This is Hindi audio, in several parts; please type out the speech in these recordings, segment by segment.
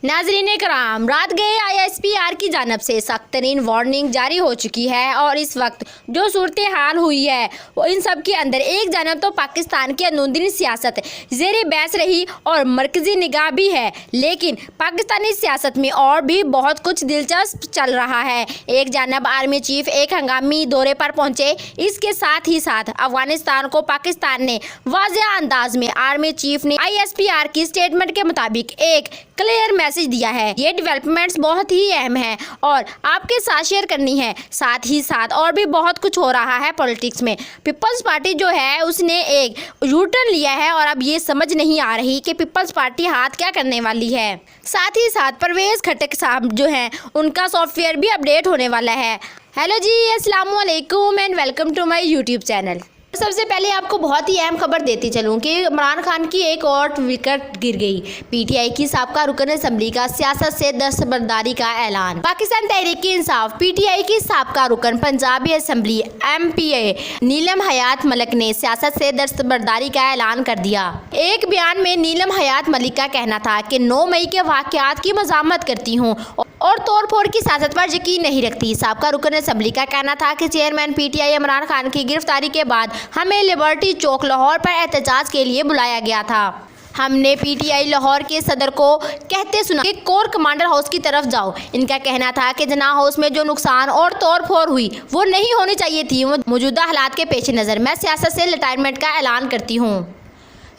नाज़रीन कराम, रात गए ISPR की जानब से सख्त तरीन वार्निंग जारी हो चुकी है और इस वक्त जो सूरत हाल हुई है वो इन सब के अंदर एक जानब तो पाकिस्तान की अंदरूनी सियासत ज़ेर बहस रही और मरकज़ी निगाह भी है, लेकिन पाकिस्तानी सियासत में और भी बहुत कुछ दिलचस्प चल रहा है। एक जानब आर्मी चीफ एक हंगामी दौरे पर पहुंचे, इसके साथ ही साथ अफगानिस्तान को पाकिस्तान ने वाज़ेह अंदाज में आर्मी चीफ ने ISPR की स्टेटमेंट के मुताबिक एक क्लियर मैसेज दिया है। ये डेवलपमेंट्स बहुत ही अहम है और आपके साथ शेयर करनी है। साथ ही साथ और भी बहुत कुछ हो रहा है पॉलिटिक्स में। पीपल्स पार्टी जो है उसने एक यूटर्न लिया है और अब ये समझ नहीं आ रही कि पीपल्स पार्टी हाथ क्या करने वाली है। साथ ही साथ परवेज खटक साहब जो हैं उनका सॉफ्टवेयर भी अपडेट होने वाला है। हेलो जी, अस्सलाम वालेकुम and welcome to my YouTube channel. सबसे पहले आपको बहुत ही अहम खबर देती चलूं कि इमरान खान की एक और विकेट गिर गई। PTI की साबका रुकन असम्बली का सियासत से दस्तबरदारी का ऐलान। पाकिस्तान तहरीक इंसाफ PTI की साबका रुकन पंजाबी असम्बली MPA नीलम हयात मलिक ने सियासत से दस्तबरदारी का ऐलान कर दिया। एक बयान में नीलम हयात मलिक का कहना था कि 9 मई के वाक़यात की मज़ामत करती हूँ और तोड़ फोड़ की सियासत पर यकीन नहीं रखती। साबका रुकन असम्बली का कहना था कि चेयरमैन PTI इमरान खान की गिरफ्तारी के बाद हमें लिबर्टी चौक लाहौर पर एहतजाज के लिए बुलाया गया था। हमने PTI लाहौर के सदर को कहते सुना कि कोर कमांडर हाउस की तरफ जाओ। इनका कहना था कि जना हाउस में जो नुकसान और तोड़ फोड़ हुई वो नहीं होनी चाहिए थी। मौजूदा हालात के पेश नज़र मैं सियासत से रिटायरमेंट का ऐलान करती हूँ।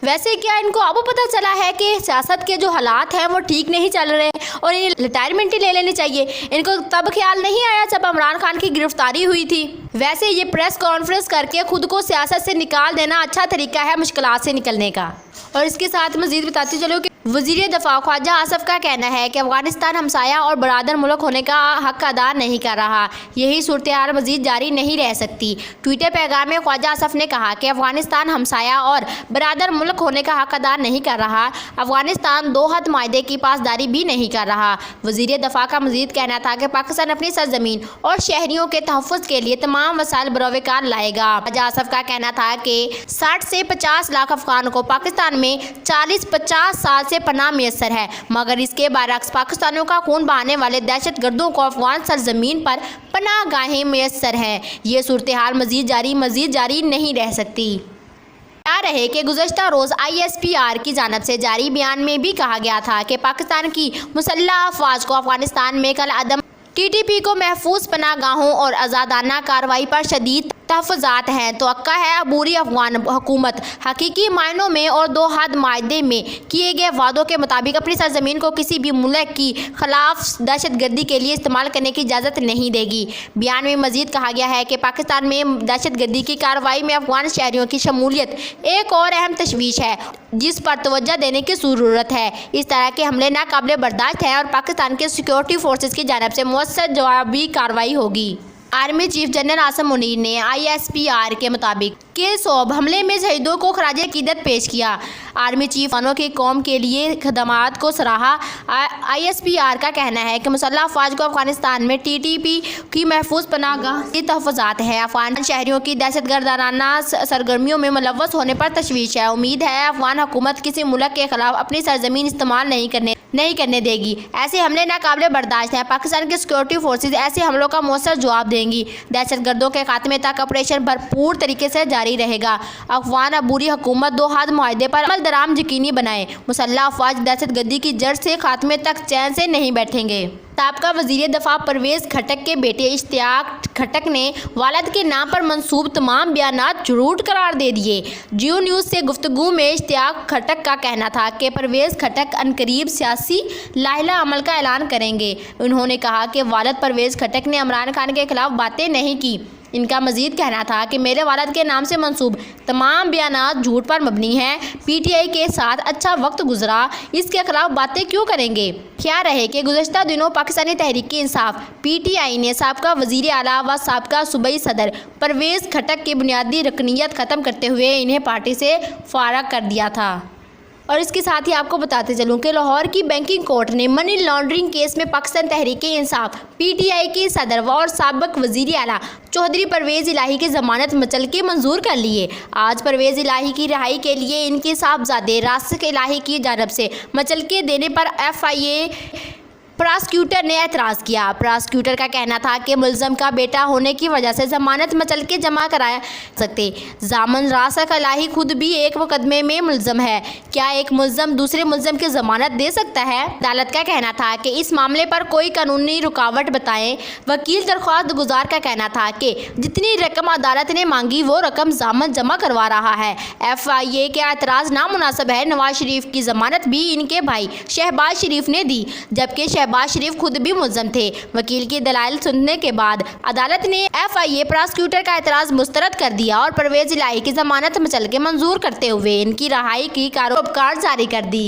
वैसे क्या इनको अब पता चला है कि सियासत के जो हालात हैं वो ठीक नहीं चल रहे और इन्हें रिटायरमेंट ही ले लेनी चाहिए? इनको तब ख्याल नहीं आया जब इमरान खान की गिरफ्तारी हुई थी। वैसे ये प्रेस कॉन्फ्रेंस करके खुद को सियासत से निकाल देना अच्छा तरीका है मुश्किलात से निकलने का। और इसके साथ मज़ीद बताती चलो कि वज़ीर दफ़ा ख्वाजा आसफ़ का कहना है कि अफगानिस्तान हमसाया और बरादर मुल्क होने का हक अदा नहीं कर रहा। यही सूरत हाल मज़ीद जारी नहीं रह सकती। ट्विटर पैगाम में ख्वाजा आसफ़ ने कहा कि अफगानिस्तान हमसाया और बरादर मुल्क होने का हक अदा नहीं कर रहा। अफगानिस्तान दोहद माहदे की पासदारी भी नहीं कर रहा। वज़ीर दफ़ा का मज़ीद कहना था कि पाकिस्तान अपनी सरज़मीन और शहरियों के तहफ़्फ़ुज़ के लिए तमाम वसाइल बरोकार लाएगा। ख्वाजा आसफ़ का कहना था कि 60 से 50 लाख अफगान को पाकिस्तान में 40-50 साल से पनाह मैसर है, मगर इसके बरअक्स पाकिस्तानियों का खून बहाने वाले दहशत गर्दों को अफगान सरजमीन पर पनाह गाहें मैसर हैं। ये सूरत हाल मज़ीद जारी नहीं रह सकती। रहे कि गुज़श्ता रोज़ ISPR की जानब से जारी बयान में भी कहा गया था कि पाकिस्तान की मुसल्लह अफवाज को अफगानिस्तान में कल अदम TTP को महफूज पनाह गाहों और आज़ादाना कार्रवाई पर शदीद तहफ़्फ़ुज़ात हैं। तो अक्का है अबूरी अफगान हुकूमत हकीकी मायनों में और दो हद माहदे में किए गए वादों के मुताबिक अपनी सरजमीन को किसी भी मुल्क की खिलाफ दहशत गर्दी के लिए इस्तेमाल करने की इजाज़त नहीं देगी। बयान में मज़ीद कहा गया है कि पाकिस्तान में दहशत गर्दी की कार्रवाई में अफगान शहरियों की शमूलियत एक और अहम तशवीश है जिस पर तवज्जो देने की ज़रूरत है। इस तरह के हमले नाकाबिले बर्दाश्त हैं और पाकिस्तान के सिक्योरिटी फोर्सेस की जानब से मुअस्सर जवाबी कार्रवाई होगी। Army chief general Asim Munir ने ISPR के मुताबिक के सोब हमले में शहीदों को खराज अकीदत पेश किया। आर्मी चीफ जवानों की कौम के लिए खदमात को सराहा। ISPR का कहना है कि मुसल्लह अफवाज को अफगानिस्तान में TTP की महफूज पनाहगाह की तहफ़्फ़ुज़ात हैं। अफगान शहरियों की दहशत गर्दाना सरगर्मियों में मुलव्वस होने पर तशवीश है। उम्मीद है अफगान हुकूमत किसी मुल्क के खिलाफ अपनी सरजमीन इस्तेमाल नहीं करने देगी। ऐसे हमले नाकाबिले बर्दाश्त हैं। पाकिस्तान की सिक्योरिटी फोर्सेज ऐसे हमलों का मौसर जवाब देंगी। दहशत गर्दों के खात्मे तक ऑपरेशन भरपूर तरीके से जारी रहेगा। अफगान अबूरी हुकूमत दो हद माहदे पर अमल दराम यकीनी बनाए। मुसल्लह अफवाज दहशत गर्दी की जड़ से खात्मे तक चैन से नहीं बैठेंगे। साबका वज़ीर दफ़ा परवेज खटक के बेटे इश्तियाक खटक ने वालिद के नाम पर मंसूब तमाम बयानात झूठ करार दे दिए। जियो न्यूज़ से गुफ्तगू में इश्तियाक खटक का कहना था कि परवेज खटक अनकरीब सियासी लाहिला अमल का ऐलान करेंगे। उन्होंने कहा कि वालिद परवेज खटक ने इमरान खान के खिलाफ बातें नहीं की। इनका मज़ीद कहना था कि मेरे वालिद के नाम से मंसूब तमाम बयानात झूठ पर मबनी हैं। PTI के साथ अच्छा वक्त गुजरा, इसके खिलाफ बातें क्यों करेंगे? क्या रहे कि गुज़श्ता दिनों पाकिस्तानी तहरीक इंसाफ PTI ने साबका वज़ीर आला व साबका सूबाई सदर परवेज़ खटक की बुनियादी रकनीत ख़त्म करते हुए इन्हें पार्टी से फारग कर दिया था। और इसके साथ ही आपको बताते चलूं कि लाहौर की बैंकिंग कोर्ट ने मनी लॉन्ड्रिंग केस में पाकिस्तान तहरीक-ए-इंसाफ पीटीआई के सदर और साबिक वजीर आला चौधरी परवेज़ इलाही की जमानत मुचलके मंजूर कर लिए। आज परवेज़ इलाही की रिहाई के लिए इनके साहबजादे रासिक इलाही की जानब से मुचलके देने पर FIA प्रॉसिक्यूटर ने एतराज़ किया। प्रॉसिक्यूटर का कहना था कि मुल्ज़म का बेटा होने की वजह से जमानत मुचलके जमा कराया सकते। जामन रासिक इलाही खुद भी एक मुकदमे में मुल्ज़म है। क्या एक मुल्ज़म दूसरे मुल्ज़म की जमानत दे सकता है? अदालत का कहना था कि इस मामले पर कोई कानूनी रुकावट बताएं। वकील दरख्वास्त गुजार का कहना था कि जितनी रकम अदालत ने मांगी वो रकम जामन जमा करवा रहा है। FIA के एतराज़ नामुनासिब है। नवाज शरीफ की जमानत भी इनके भाई शहबाज शरीफ ने दी, जबकि शहबाज शरीफ खुद भी मुल्ज़म थे। वकील की दलाइल सुनने के बाद अदालत ने FIA प्रॉसिक्यूटर का एतराज़ मुस्तरद कर दिया और परवेज़ इलाही की जमानत मुचलके मंजूर करते हुए इनकी रिहाई की कार जारी कर दी।